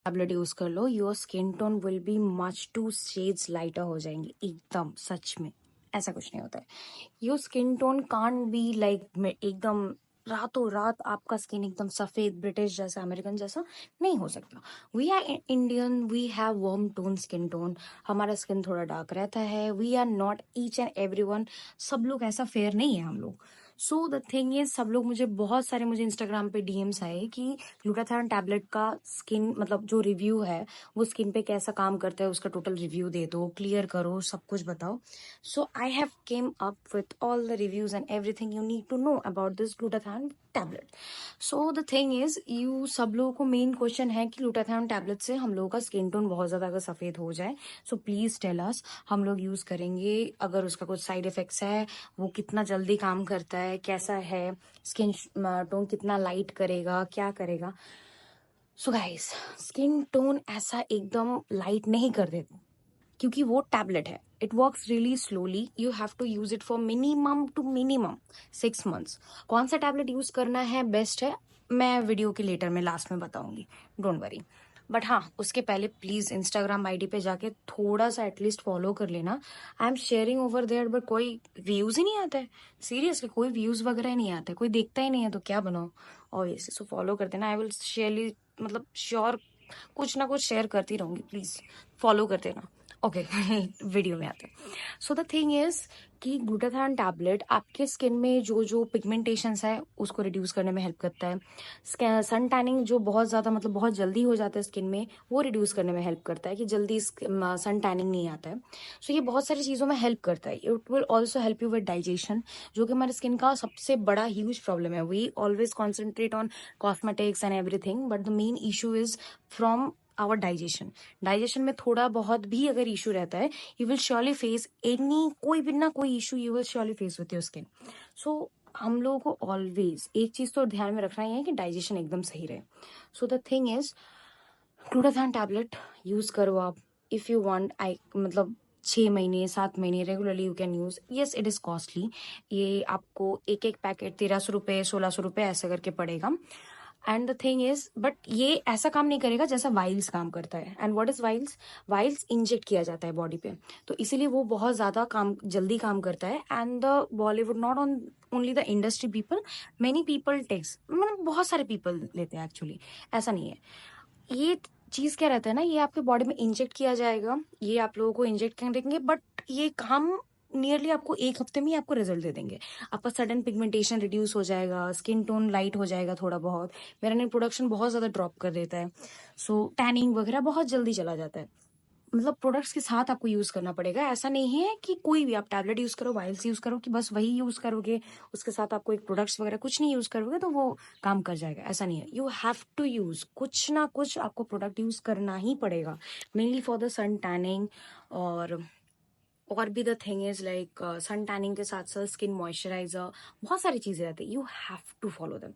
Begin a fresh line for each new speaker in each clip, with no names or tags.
Tablet use कर लो, your skin tone will be much two shades lighter हो जाएंगे एकदम। सच में ऐसा कुछ नहीं होता है। Your skin tone can't be like एकदम रातों रात आपका स्किन एकदम सफेद ब्रिटिश जैसा अमेरिकन जैसा नहीं हो सकता। We are Indian, we have warm tone skin tone, हमारा स्किन थोड़ा डार्क रहता है। We are not each and every one, सब लोग ऐसा फेयर नहीं है हम लोग। सो द थिंग इज, सब लोग मुझे इंस्टाग्राम पे डीएम्स आए कि ग्लूटाथायन टैबलेट का स्किन मतलब जो रिव्यू है वो स्किन पे कैसा काम करता है उसका टोटल रिव्यू दे दो, क्लियर करो, सब कुछ बताओ। So I have came up with all the reviews and everything you need to know about this glutathione tablet. So the thing is, you सब लोगों को मेन क्वेश्चन है कि ग्लूटाथायन टैबलेट से हम लोगों का स्किन टोन बहुत ज्यादा अगर सफेद हो जाए, सो प्लीज टेल अस, हम लोग यूज करेंगे। अगर उसका कुछ साइड इफेक्ट्स है, वो कितना जल्दी काम करता है, कैसा है, स्किन टोन कितना लाइट करेगा, क्या करेगा। सो गाइस, स्किन टोन ऐसा एकदम लाइट नहीं कर देते क्योंकि वो टैबलेट है। It works really slowly, you have to use it for minimum 6 months. कौन सा टैबलेट यूज करना है बेस्ट है, मैं वीडियो के लेटर में लास्ट में बताऊंगी, डोंट वरी। बट हाँ, उसके पहले प्लीज इंस्टाग्राम आईडी पे जाके थोड़ा सा एटलीस्ट फॉलो कर लेना। I am sharing over there, but कोई व्यूज ही नहीं आता है। सीरियसली कोई व्यूज वगैरह ही नहीं आते, कोई देखता ही नहीं है, तो क्या बनाओ। ऑब्वियसली सो फॉलो कर देना, आई विल शेयरली मतलब श्योर कुछ ना कुछ शेयर करती रहूंगी, प्लीज फॉलो कर देना। ओके वीडियो में आते हैं। सो द थिंग इज कि ग्लूटाथायन टैबलेट आपके स्किन में जो जो पिगमेंटेशंस है उसको रिड्यूस करने में हेल्प करता है। सन टैनिंग जो बहुत ज्यादा मतलब बहुत जल्दी हो जाता है स्किन में, वो रिड्यूस करने में हेल्प करता है कि जल्दी सन टैनिंग नहीं आता है। सो ये बहुत सारी चीजों में हेल्प करता है। It will also help you with digestion, जो कि हमारे स्किन का सबसे बड़ा ह्यूज प्रॉब्लम है। We always concentrate on cosmetics and everything, but the main issue is from our digestion में थोड़ा बहुत भी अगर इशू रहता है, you will surely face any कोई भी ना कोई issue, you will surely face with your skin. So हम लोगों को ऑलवेज एक चीज तो ध्यान में रखना ही है कि डाइजेशन एकदम सही रहे। सो the thing is, glutathione tablet use करो आप, इफ यू वांट। आई मतलब 6 महीने 7 महीने regularly you can use. Yes it is costly, ये आपको एक एक पैकेट 1300 रुपए 1600 रुपए ऐसे करके पड़ेगा। And the thing is, but ये ऐसा काम नहीं करेगा जैसा वाइल्स काम करता है। And what is vials? Vials inject किया जाता है बॉडी पे, तो इसीलिए वो बहुत ज्यादा काम जल्दी काम करता है। And the Bollywood, not on only the industry people, many people takes, मतलब बहुत सारे पीपल लेते हैं एक्चुअली, ऐसा नहीं है। ये चीज क्या रहता है ना, ये आपके बॉडी में इंजेक्ट किया जाएगा, ये आप लोगों को इंजेक्ट कर देंगे, बट ये काम नियरली आपको 1 हफ्ते में ही आपको रिजल्ट दे देंगे। आपका सडन पिगमेंटेशन रिड्यूस हो जाएगा, स्किन टोन लाइट हो जाएगा थोड़ा बहुत, मेलानिन प्रोडक्शन बहुत ज्यादा ड्रॉप कर देता है, सो टैनिंग वगैरह बहुत जल्दी चला जाता है। मतलब प्रोडक्ट्स के साथ आपको यूज करना पड़ेगा। ऐसा नहीं है कि कोई भी आप टैबलेट यूज करो, वाइल्स यूज करो कि बस वही यूज करोगे, उसके साथ आपको एक प्रोडक्ट्स वगैरह कुछ नहीं यूज करोगे तो वो काम कर जाएगा, ऐसा नहीं है। यू हैव टू यूज कुछ ना कुछ, आपको प्रोडक्ट यूज करना ही पड़ेगा, mainly for the sun tanning. और भी the thing is like sun tanning के साथ साथ स्किन मॉइस्चराइजर, बहुत सारी चीजें रहती है, you have to follow them.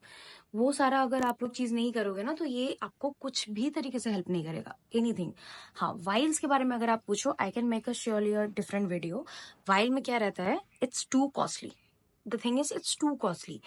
वो सारा अगर आप लोग चीज नहीं करोगे ना, तो ये आपको कुछ भी तरीके से हेल्प नहीं करेगा, एनीथिंग। हाँ, वाइल्स के बारे में अगर आप पूछो, I can make a surely a different video. While में क्या रहता है, it's to costly. The thing is it's to costly.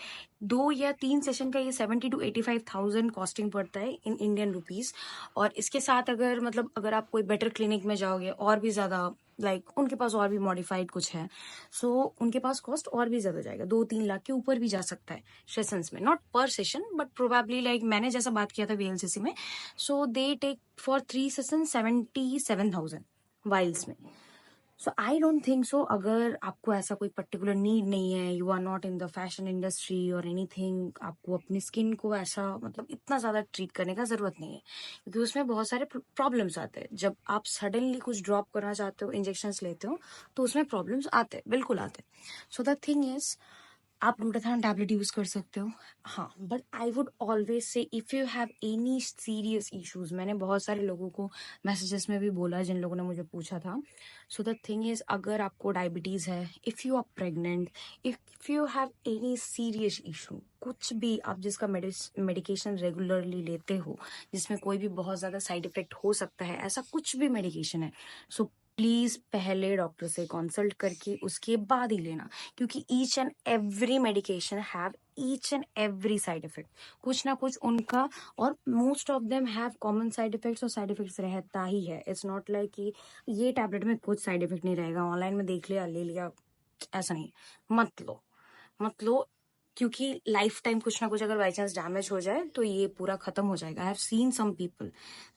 2 या 3 सेशन का ये 70 to 85,000 कॉस्टिंग पड़ता है इन इंडियन रुपीज। और इसके साथ अगर मतलब अगर आप कोई बेटर क्लिनिक में जाओगे और भी ज्यादा, लाइक उनके पास और भी मॉडिफाइड कुछ है, सो उनके पास कॉस्ट और भी ज्यादा जाएगा, 2-3 लाख के ऊपर भी जा सकता है सेशंस में, नॉट पर सेशन बट प्रोबेबली लाइक मैंने जैसा बात किया था वीएलसीसी में, सो दे टेक फॉर 3 सेशन 77,000 वाइल्स में। सो आई डोंट थिंक सो, अगर आपको ऐसा कोई पर्टिकुलर नीड नहीं है, you are not in the fashion industry और एनीथिंग, आपको अपनी स्किन को ऐसा मतलब इतना ज्यादा ट्रीट करने का जरूरत नहीं है, क्योंकि उसमें बहुत सारे प्रॉब्लम्स आते हैं। जब आप सडनली कुछ ड्रॉप करना चाहते हो, इंजेक्शंस लेते हो, तो उसमें प्रॉब्लम्स आते हैं, बिल्कुल आते हैं। सो द थिंग इज, आप ग्लूटाथायन टैबलेट यूज कर सकते हो, हाँ, but I would always say if you have any serious issues, मैंने बहुत सारे लोगों को मैसेजेस में भी बोला जिन लोगों ने मुझे पूछा था। सो द थिंग इज, अगर आपको डायबिटीज है, if you are pregnant, if you have any serious issue, कुछ भी आप जिसका मेडिकेशन रेगुलरली लेते हो, जिसमें कोई भी बहुत ज्यादा साइड इफेक्ट हो सकता है, ऐसा कुछ भी मेडिकेशन है, सो प्लीज पहले डॉक्टर से कंसल्ट करके उसके बाद ही लेना, क्योंकि each and every medication have each and every side effect, कुछ ना कुछ उनका, और most of them have common side effects, और साइड इफेक्ट्स रहता ही है। इट्स नॉट लाइक कि ये टैबलेट में कुछ साइड इफेक्ट नहीं रहेगा, ऑनलाइन में देख लिया ले लिया, ऐसा नहीं। मत लो, मत लो, क्योंकि लाइफ टाइम कुछ ना कुछ अगर बाई चांस डैमेज हो जाए तो ये पूरा खत्म हो जाएगा। I have seen some people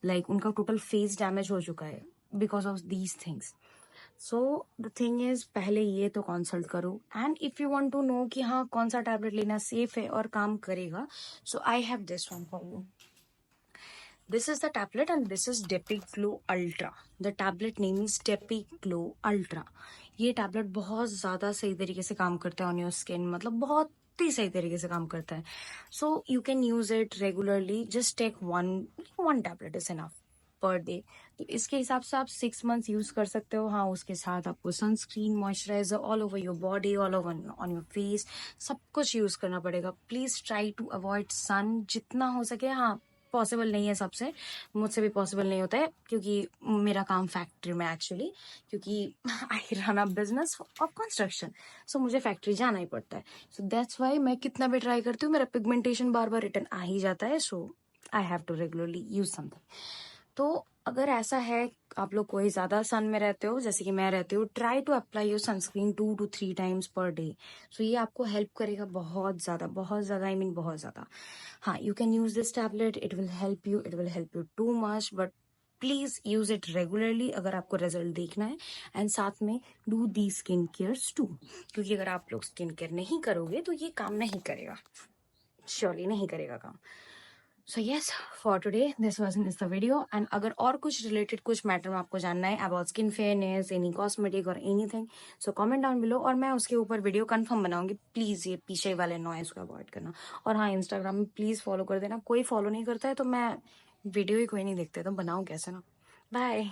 like उनका टोटल फेस डैमेज हो चुका है because of these things. So the thing is, पहले ये तो कंसल्ट करो, and if you want to know कि हाँ कौन सा टैबलेट लेना सेफ है और काम करेगा, so I have this one for you. This is the tablet and this is DepiGlow Ultra. The tablet name is DepiGlow Ultra. ये टैबलेट बहुत ज़्यादा सही तरीके से काम करता है ऑन योर स्किन, मतलब बहुत ही सही तरीके से काम करता है। So you can use it regularly, just take one tablet is enough per day. तो इसके हिसाब से आप 6 मंथ्स यूज कर सकते हो। हाँ, उसके साथ आपको sunscreen, moisturiser all over your body, all over on your face, सब कुछ यूज करना पड़ेगा। प्लीज ट्राई टू अवॉइड सन जितना हो सके। हाँ, पॉसिबल नहीं है सबसे, मुझसे भी पॉसिबल नहीं होता है, क्योंकि मेरा काम फैक्ट्री में एक्चुअली, क्योंकि I run a business of construction, so मुझे फैक्ट्री जाना ही पड़ता है। सो दैट्स वाई मैं कितना भी ट्राई करती हूँ, मेरा पिगमेंटेशन बार बार रिटर्न आ ही जाता है। So I have to regularly use something. तो अगर ऐसा है, आप लोग कोई ज्यादा सन में रहते हो जैसे कि मैं रहती हूँ, try to apply your sunscreen 2 to 3 times per day. So ये आपको हेल्प करेगा बहुत ज्यादा, आई मीन बहुत ज्यादा। हाँ, you can use this tablet, it will help you too much, but please use it regularly अगर आपको रिजल्ट देखना है। एंड साथ में do the skin cares too, क्योंकि अगर आप लोग स्किन केयर नहीं करोगे तो ये काम नहीं करेगा, श्योरली नहीं करेगा काम। So yes, for today this was the video. And अगर और कुछ रिलेटेड कुछ मैटर में आपको जानना है about skin fairness, any cosmetic और anything, so comment down below और मैं उसके ऊपर वीडियो कंफर्म बनाऊंगी। प्लीज ये पीछे वाले नॉइस को अवॉइड करना। और हाँ, इंस्टाग्राम में प्लीज फॉलो कर देना। कोई फॉलो नहीं करता है तो मैं वीडियो ही कोई नहीं देखते तो बनाऊं कैसे ना। बाय।